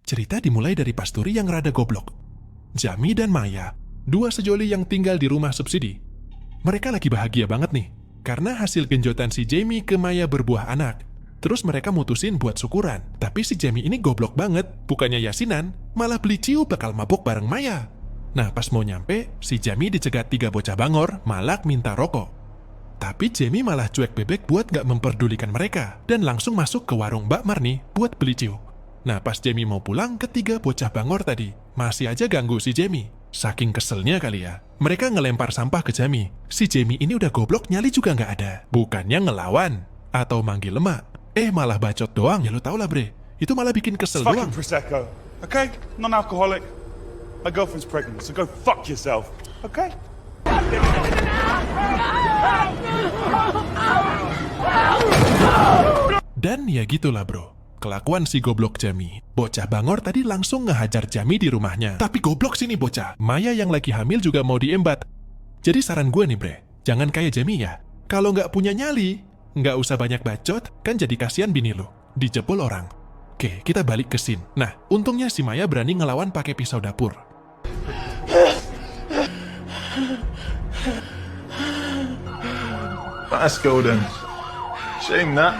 Cerita dimulai dari pasturi yang rada goblok. Jamie dan Maya, dua sejoli yang tinggal di rumah subsidi. Mereka lagi bahagia banget nih, karena hasil genjotan si Jamie ke Maya berbuah anak. Terus mereka mutusin buat syukuran. Tapi si Jamie ini goblok banget, bukannya yasinan, malah beli ciu bakal mabuk bareng Maya. Nah pas mau nyampe, si Jamie dicegat 3 bocah bangor, malak minta rokok. Tapi Jamie malah cuek bebek buat gak memperdulikan mereka, dan langsung masuk ke warung Mbak Marni buat beli ciu. Nah pas Jamie mau pulang, ketiga bocah bangor tadi masih aja ganggu si Jamie. Saking keselnya kali ya, mereka ngelempar sampah ke Jamie. Si Jamie ini udah goblok, nyali juga nggak ada. Bukannya ngelawan atau manggil lemak, malah bacot doang. Ya lu tau lah bre, itu malah bikin kesel doang. Prosecco, okay? Non-alcoholic. My girlfriend's pregnant, so go fuck yourself, okay? Dan ya gitulah bro, kelakuan si goblok Jamie. Bocah bangor tadi langsung ngehajar Jamie di rumahnya. Tapi goblok sini bocah. Maya yang lagi hamil juga mau diembat. Jadi saran gue nih bre, jangan kayak Jamie ya. Kalau nggak punya nyali, nggak usah banyak bacot, kan jadi kasihan bini lo dijebol orang. Oke, kita balik ke scene. Nah, untungnya si Maya berani ngelawan pakai pisau dapur. That's Golden. Shame that.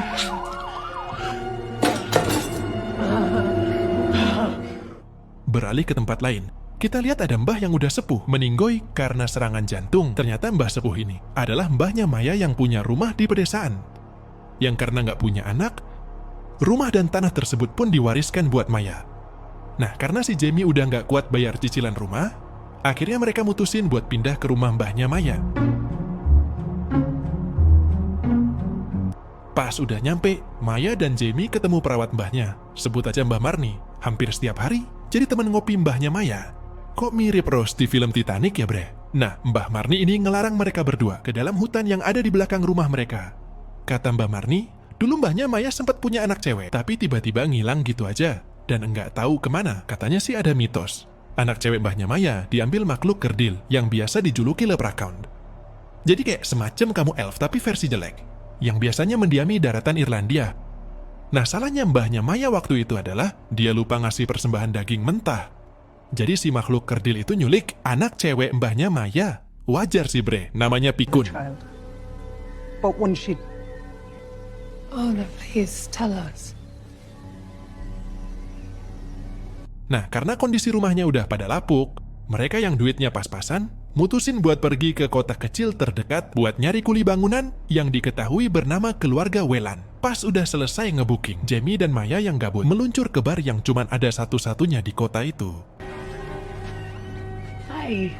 Beralih ke tempat lain, kita lihat ada mbah yang udah sepuh meninggoy karena serangan jantung. Ternyata mbah sepuh ini adalah mbahnya Maya yang punya rumah di pedesaan. Yang karena nggak punya anak, rumah dan tanah tersebut pun diwariskan buat Maya. Nah, karena si Jamie udah nggak kuat bayar cicilan rumah, akhirnya mereka mutusin buat pindah ke rumah mbahnya Maya. Pas udah nyampe, Maya dan Jamie ketemu perawat mbahnya. Sebut aja Mbah Marni. Hampir setiap hari, jadi teman ngopi mbahnya Maya. Kok mirip Rose di film Titanic ya bre? Nah, Mbah Marni ini ngelarang mereka berdua ke dalam hutan yang ada di belakang rumah mereka. Kata Mbah Marni, dulu mbahnya Maya sempat punya anak cewek, tapi tiba-tiba ngilang gitu aja. Dan enggak tahu kemana. Katanya sih ada mitos. Anak cewek mbahnya Maya diambil makhluk kerdil yang biasa dijuluki leprechaun. Jadi kayak semacam kamu elf tapi versi jelek, yang biasanya mendiami daratan Irlandia. Nah, salahnya mbahnya Maya waktu itu adalah dia lupa ngasih persembahan daging mentah. Jadi si makhluk kerdil itu nyulik anak cewek mbahnya Maya. Wajar sih bre, namanya pikun. But when she... Oh no, please tell us. Nah, karena kondisi rumahnya udah pada lapuk, mereka yang duitnya pas-pasan mutusin buat pergi ke kota kecil terdekat buat nyari kuli bangunan yang diketahui bernama keluarga Whelan. Pas udah selesai ngebooking, Jamie dan Maya yang gabut meluncur ke bar yang cuman ada satu-satunya di kota itu. Hai.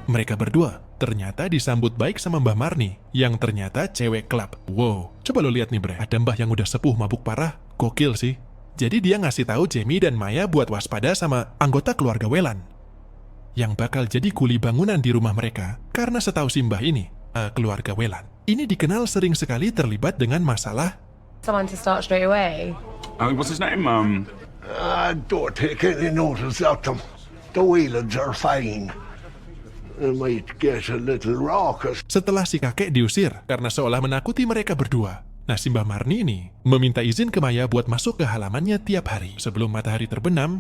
Mereka berdua ternyata disambut baik sama Mbah Marni, yang ternyata cewek klub. Wow, coba lo lihat nih bre, ada mbah yang udah sepuh mabuk parah, gokil sih. Jadi dia ngasih tahu Jamie dan Maya buat waspada sama anggota keluarga Whelan yang bakal jadi kuli bangunan di rumah mereka. Karena setahu si mbah ini, keluarga Whelan ini dikenal sering sekali terlibat dengan masalah. Someone to start straight away. What's his name? Don't take any notice of them. The Whelans are fine. They might get a little raucous. Setelah si kakek diusir karena seolah menakuti mereka berdua. Nah, si Mbah Marni ini meminta izin ke Maya buat masuk ke halamannya tiap hari sebelum matahari terbenam,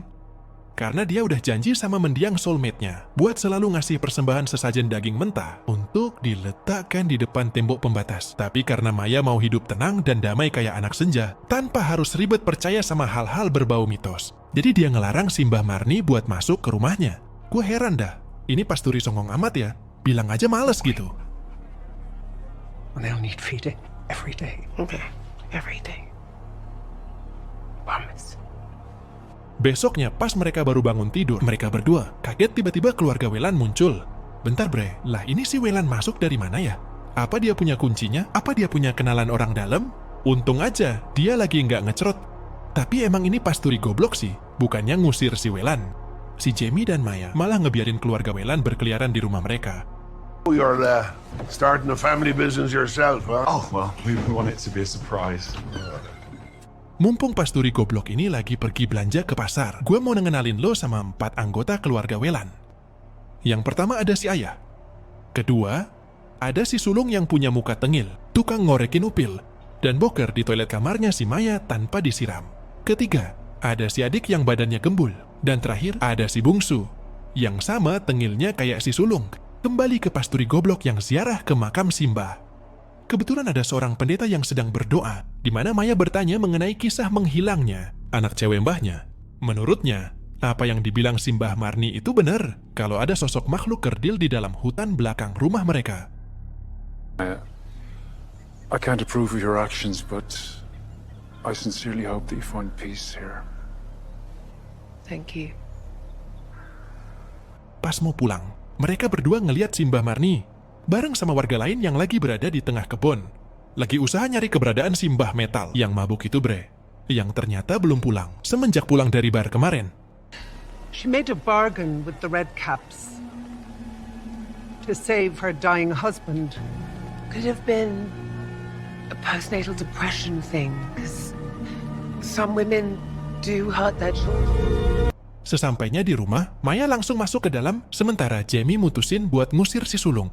karena dia udah janji sama mendiang soulmate-nya buat selalu ngasih persembahan sesajen daging mentah untuk diletakkan di depan tembok pembatas. Tapi karena Maya mau hidup tenang dan damai kayak anak senja, tanpa harus ribet percaya sama hal-hal berbau mitos, jadi dia ngelarang si Mbah Marni buat masuk ke rumahnya. Gue heran dah, ini pasturi songong amat ya, bilang aja males gitu. And they'll need feeding every day. Okay, every day. Promise. Besoknya pas mereka baru bangun tidur, mereka berdua kaget tiba-tiba keluarga Whelan muncul. Bentar bre, lah ini si Whelan masuk dari mana ya? Apa dia punya kuncinya? Apa dia punya kenalan orang dalam? Untung aja dia lagi nggak ngecrot. Tapi emang ini pasturi goblok sih, bukannya ngusir si Whelan. Si Jamie dan Maya malah ngebiarin keluarga Whelan berkeliaran di rumah mereka. You're starting a family business yourself, huh? Oh, well, we want it to be a surprise. Mumpung pasturi goblok ini lagi pergi belanja ke pasar, gue mau ngenalin lo sama 4 anggota keluarga Whelan. Yang pertama ada si ayah. Kedua, ada si sulung yang punya muka tengil, tukang ngorekin upil, dan boker di toilet kamarnya si Maya tanpa disiram. Ketiga, ada si adik yang badannya gembul. Dan terakhir, ada si bungsu, yang sama tengilnya kayak si sulung, kembali ke pasturi goblok yang ziarah ke makam Simbah. Kebetulan ada seorang pendeta yang sedang berdoa, di mana Maya bertanya mengenai kisah menghilangnya anak cewek mbahnya. Menurutnya, apa yang dibilang Simbah Marni itu benar, kalau ada sosok makhluk kerdil di dalam hutan belakang rumah mereka. I can't approve of your actions, but I sincerely hope that you find peace here. Thank you. Pas mau pulang, mereka berdua ngeliat Simbah Marni bareng sama warga lain yang lagi berada di tengah kebun. Lagi usaha nyari keberadaan Simbah Metal yang mabuk itu bre, yang ternyata belum pulang semenjak pulang dari bar kemarin. She made a bargain with the Red Caps to save her dying husband. Could have been a postnatal depression thing, because some women do hurt their children. Sesampainya di rumah, Maya langsung masuk ke dalam, sementara Jamie mutusin buat ngusir si sulung.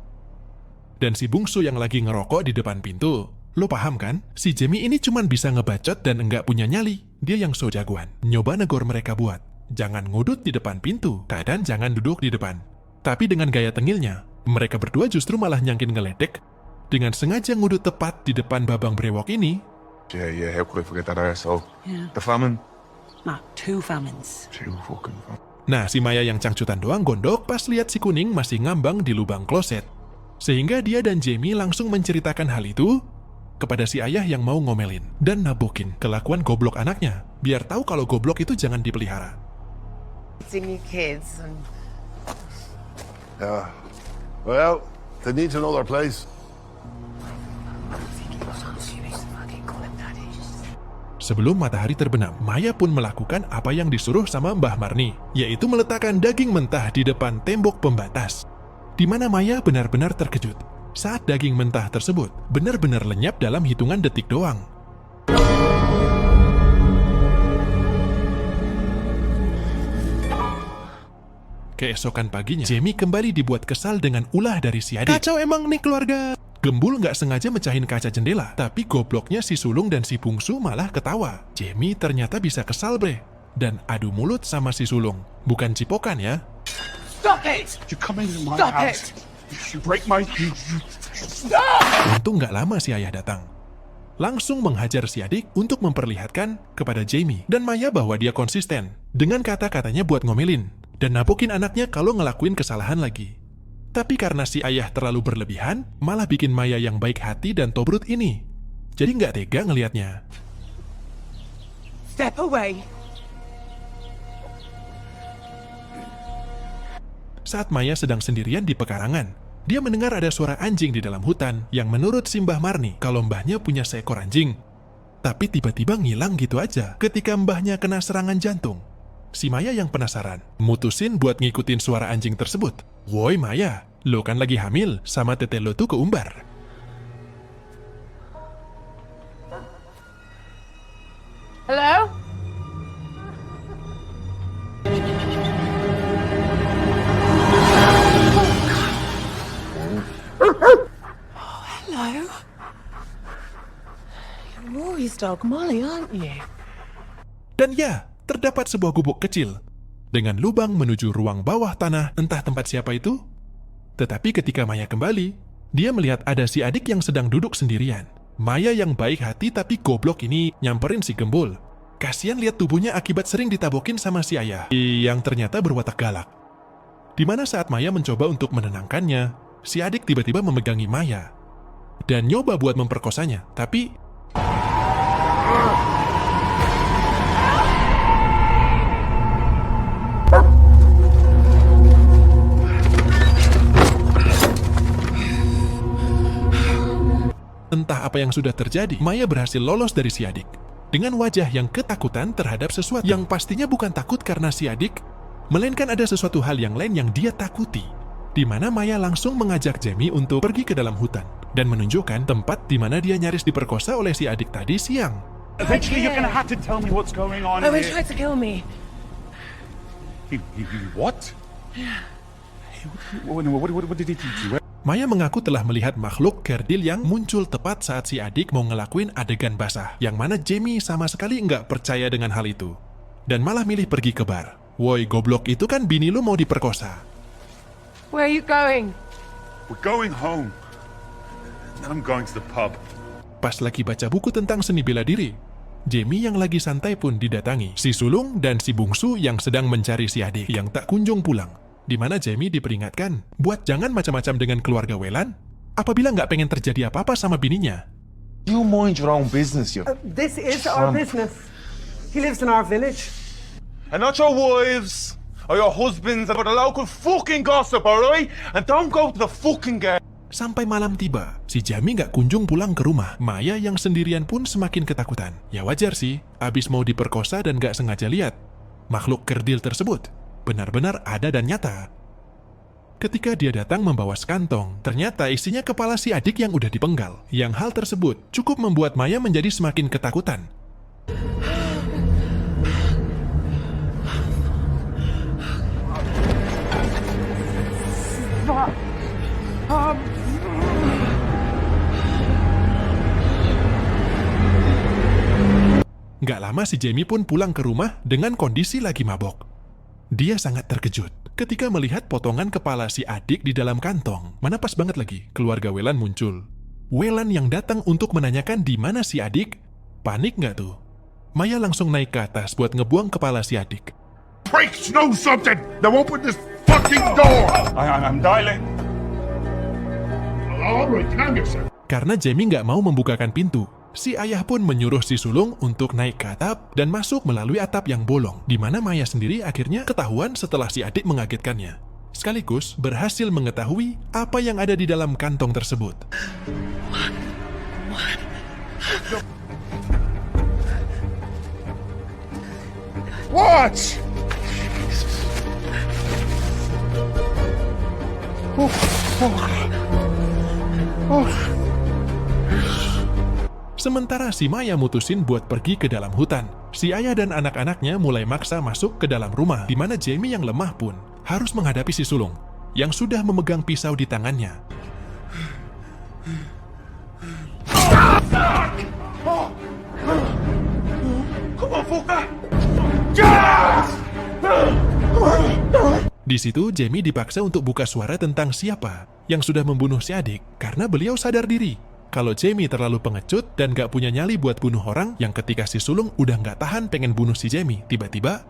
Dan si bungsu yang lagi ngerokok di depan pintu. Lo paham kan? Si Jamie ini cuman bisa ngebacot dan enggak punya nyali. Dia yang so jagoan. Nyoba negor mereka buat, jangan ngudut di depan pintu, dan jangan duduk di depan. Tapi dengan gaya tengilnya, mereka berdua justru malah nyangkin ngeledek dengan sengaja ngudut tepat di depan babang brewok ini. Yeah, how could I forget that arsehole? Yeah. The famine? Nah, 2 famines. 2 fucking famine. Nah, si Maya yang cangcutan doang gondok pas lihat si kuning masih ngambang di lubang kloset. Sehingga dia dan Jamie langsung menceritakan hal itu kepada si ayah yang mau ngomelin dan nabokin kelakuan goblok anaknya, biar tahu kalau goblok itu jangan dipelihara. Raising your kids and Well, they need to know their place. Sebelum matahari terbenam, Maya pun melakukan apa yang disuruh sama Mbah Marni, yaitu meletakkan daging mentah di depan tembok pembatas. Di mana Maya benar-benar terkejut saat daging mentah tersebut benar-benar lenyap dalam hitungan detik doang. Keesokan paginya, Jamie kembali dibuat kesal dengan ulah dari si adik. Kacau emang nih keluarga. Gembul nggak sengaja mecahin kaca jendela, tapi gobloknya si sulung dan si bungsu malah ketawa. Jamie ternyata bisa kesal bre, dan adu mulut sama si sulung. Bukan cipokan ya. stop it! You come into my Stop house. it! You break my... Untung nggak lama si ayah datang. Langsung menghajar si adik untuk memperlihatkan kepada Jamie dan Maya bahwa dia konsisten dengan kata-katanya buat ngomelin dan nabokin anaknya kalau ngelakuin kesalahan lagi. Tapi karena si ayah terlalu berlebihan, malah bikin Maya yang baik hati dan tobrut ini jadi nggak tega ngelihatnya. Step away. Saat Maya sedang sendirian di pekarangan, dia mendengar ada suara anjing di dalam hutan yang menurut Simbah Marni kalau mbahnya punya seekor anjing. Tapi tiba-tiba ngilang gitu aja ketika mbahnya kena serangan jantung. Si Maya yang penasaran, mutusin buat ngikutin suara anjing tersebut. Woi Maya, lo kan lagi hamil sama tete lo tuh keumbar. Hello? Hello? You're Rory's dog, Molly, aren't you? Dan ya, terdapat sebuah gubuk kecil dengan lubang menuju ruang bawah tanah, entah tempat siapa itu. Tetapi ketika Maya kembali, dia melihat ada si adik yang sedang duduk sendirian. Maya yang baik hati tapi goblok ini nyamperin si gembul. Kasian lihat tubuhnya akibat sering ditabokin sama si ayah yang ternyata berwatak galak. Dimana saat Maya mencoba untuk menenangkannya, si adik tiba-tiba memegangi Maya dan nyoba buat memperkosanya, tapi entah apa yang sudah terjadi, Maya berhasil lolos dari si adik dengan wajah yang ketakutan terhadap sesuatu yang pastinya bukan takut karena si adik, melainkan ada sesuatu hal yang lain yang dia takuti. Di mana Maya langsung mengajak Jamie untuk pergi ke dalam hutan dan menunjukkan tempat di mana dia nyaris diperkosa oleh si adik tadi siang. Eventually you're gonna have to tell me what's going on Oh, he here. tried to kill me. He what? What did he do? Maya mengaku telah melihat makhluk kerdil yang muncul tepat saat si adik mau ngelakuin adegan basah, yang mana Jamie sama sekali nggak percaya dengan hal itu. Dan malah milih pergi ke bar. Woi goblok, itu kan bini lu mau diperkosa. Where are you going? We're going home. Then I'm going to the pub. Pas lagi baca buku tentang seni bela diri, Jamie yang lagi santai pun didatangi si sulung dan si bungsu yang sedang mencari si adik yang tak kunjung pulang. Di mana Jamie diperingatkan buat jangan macam-macam dengan keluarga Whelan apabila nggak pengen terjadi apa-apa sama bininya. You mind your own business, you. This is our business. He lives in our village. And not your wives or your husbands about the local fucking gossip, alright? And don't go to the fucking game. Sampai malam tiba, si Jamie nggak kunjung pulang ke rumah. Maya yang sendirian pun semakin ketakutan. Ya wajar sih, abis mau diperkosa dan nggak sengaja lihat. Makhluk kerdil tersebut benar-benar ada dan nyata. Ketika dia datang membawa sekantong, ternyata isinya kepala si adik yang udah dipenggal. Yang hal tersebut cukup membuat Maya menjadi semakin ketakutan. Gak lama si Jamie pun pulang ke rumah dengan kondisi lagi mabok. Dia sangat terkejut ketika melihat potongan kepala si adik di dalam kantong. Mana pas banget lagi keluarga Whelan muncul. Whelan yang datang untuk menanyakan di mana si adik. Panik gak tuh? Maya langsung naik ke atas buat ngebuang kepala si adik. Freaks know something! Now open this fucking door! I'm dialing. Alright, calm yourself. Karena Jamie gak mau membukakan pintu, si ayah pun menyuruh si sulung untuk naik ke atap dan masuk melalui atap yang bolong, di mana Maya sendiri akhirnya ketahuan setelah si adik mengagetkannya. Sekaligus berhasil mengetahui apa yang ada di dalam kantong tersebut. Watch! Sementara si Maya mutusin buat pergi ke dalam hutan, si ayah dan anak-anaknya mulai maksa masuk ke dalam rumah, di mana Jamie yang lemah pun harus menghadapi si sulung yang sudah memegang pisau di tangannya. Di situ Jamie dipaksa untuk buka suara tentang siapa yang sudah membunuh si adik karena beliau sadar diri kalau Jamie terlalu pengecut dan gak punya nyali buat bunuh orang, yang ketika si sulung udah gak tahan pengen bunuh si Jamie, tiba-tiba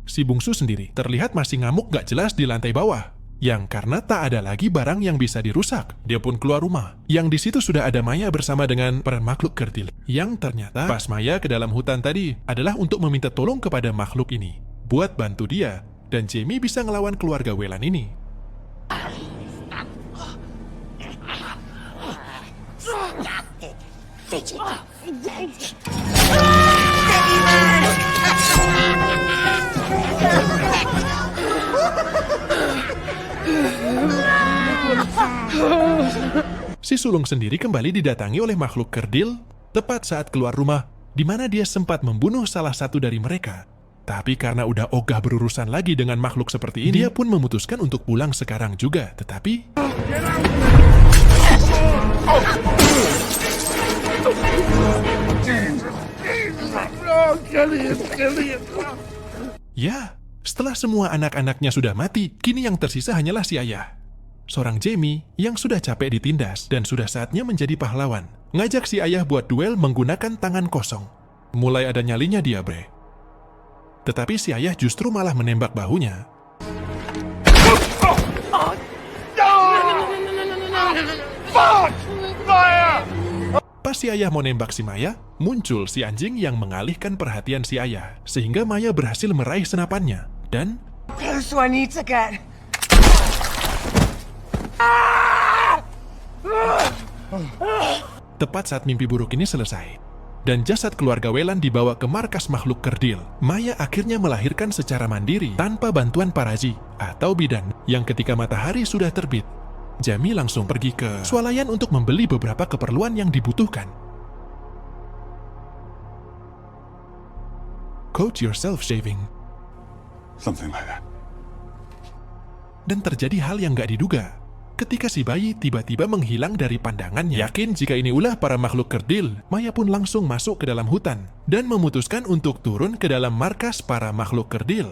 si bungsu sendiri terlihat masih ngamuk gak jelas di lantai bawah. Yang karena tak ada lagi barang yang bisa dirusak, dia pun keluar rumah. Yang di situ sudah ada Maya bersama dengan para makhluk kerdil. Yang ternyata pas Maya ke dalam hutan tadi adalah untuk meminta tolong kepada makhluk ini buat bantu dia dan Jamie bisa ngelawan keluarga Whelan ini. Si sulung sendiri kembali didatangi oleh makhluk kerdil tepat saat keluar rumah, di mana dia sempat membunuh salah satu dari mereka. Tapi karena udah ogah berurusan lagi dengan makhluk seperti ini, dia pun memutuskan untuk pulang sekarang juga. Tetapi ya, setelah semua anak-anaknya sudah mati, kini yang tersisa hanyalah si ayah. Seorang Jamie yang sudah capek ditindas dan sudah saatnya menjadi pahlawan. Ngajak si ayah buat duel menggunakan tangan kosong. Mulai ada nyalinya dia, bre. Tetapi si ayah justru malah menembak bahunya. Pas si ayah mau nembak si Maya, muncul si anjing yang mengalihkan perhatian si ayah. Sehingga Maya berhasil meraih senapannya. Dan Close do I need to get? tepat saat mimpi buruk ini selesai dan jasad keluarga Whelan dibawa ke markas makhluk kerdil, Maya akhirnya melahirkan secara mandiri tanpa bantuan paraji atau bidan. Yang ketika matahari sudah terbit, Jamie langsung pergi ke swalayan untuk membeli beberapa keperluan yang dibutuhkan. coat yourself shaving. Something like that. Dan terjadi hal yang gak diduga. Ketika si bayi tiba-tiba menghilang dari pandangannya. Yakin jika ini ulah para makhluk kerdil, Maya pun langsung masuk ke dalam hutan dan memutuskan untuk turun ke dalam markas para makhluk kerdil.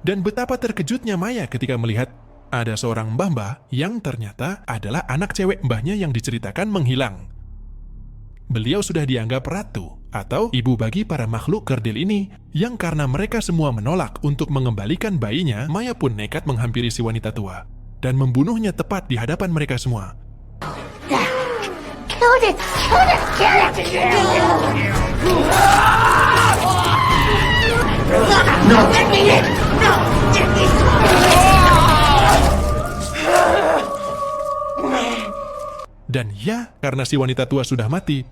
Dan betapa terkejutnya Maya ketika melihat ada seorang mbah-mbah yang ternyata adalah anak cewek mbahnya yang diceritakan menghilang. Beliau sudah dianggap ratu atau ibu bagi para makhluk kerdil ini, yang karena mereka semua menolak untuk mengembalikan bayinya, Maya pun nekat menghampiri si wanita tua dan membunuhnya tepat di hadapan mereka semua. Dan ya, karena si wanita tua sudah mati,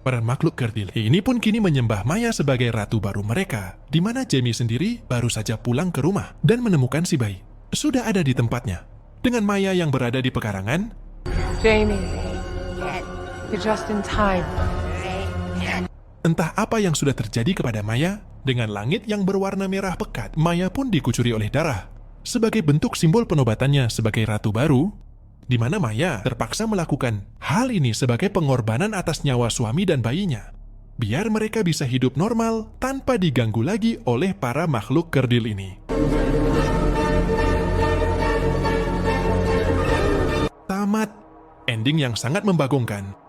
para makhluk kerdil ini pun kini menyembah Maya sebagai ratu baru mereka, di mana Jamie sendiri baru saja pulang ke rumah dan menemukan si bayi sudah ada di tempatnya, dengan Maya yang berada di pekarangan. Jamie, you're just in time. Entah apa yang sudah terjadi kepada Maya, dengan langit yang berwarna merah pekat, Maya pun dikucuri oleh darah, sebagai bentuk simbol penobatannya sebagai ratu baru, di mana Maya terpaksa melakukan hal ini sebagai pengorbanan atas nyawa suami dan bayinya, biar mereka bisa hidup normal tanpa diganggu lagi oleh para makhluk kerdil ini. Tamat. Ending yang sangat membagongkan.